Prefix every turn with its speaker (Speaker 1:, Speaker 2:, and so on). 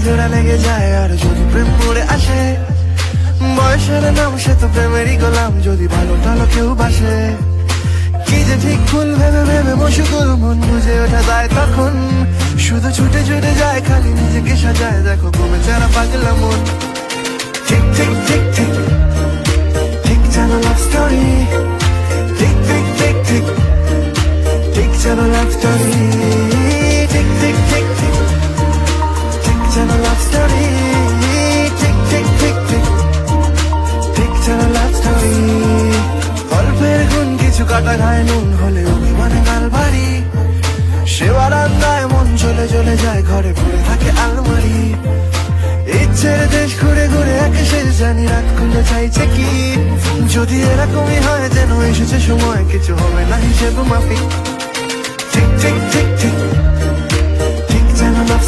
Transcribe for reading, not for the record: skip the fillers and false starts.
Speaker 1: জোড়া লেগে যায় আর যদি প্রেম পড়ে আসে, বয়সের নাম সে তো প্রেমেরই গোলাম, যদি ভালো টালো কেউ বাসে। কি যে ঠিক ভুল ভেবে ভেবে মশুকুল, মন বুঝে ওঠা যায় তখন, শুধু ছুটে ছুটে যায় খালি নিজেকে সাজায়, দেখো কমে যারা পাগলা মন। ঠিক ঠিক ঠিক ঠিক ঠিক যেন লাভ স্টোরি, ঠিক ঠিক ঠিক ঠিক ঠিক যেন লাভ স্টোরি, ঠিক ঠিক ঠিক ঠিক ঠিক যেন লাভ স্টোরি, ঠিক ঠিক ঠিক ঠিক ঠিক যেন লাভ স্টোরি। গল্পের গুণ কিছু কাটা খায় নুন হলে অভিমানে গাল ভারী, সে বারান্দায় মন চলে চলে যায়, ঘরে পড়ে থাকে আলমারি। ইচ্ছের দেশ ঘুরে ঘুরে একে শেষ জানি, রাত খুলে চাইছে কি, যদি এরকমই হয় যেন এসেছে সময়, কিছু হবে না হিসেব মাফিক। ঠিক ঠিক ঠিক ঠিক ঠিক যেন লাভ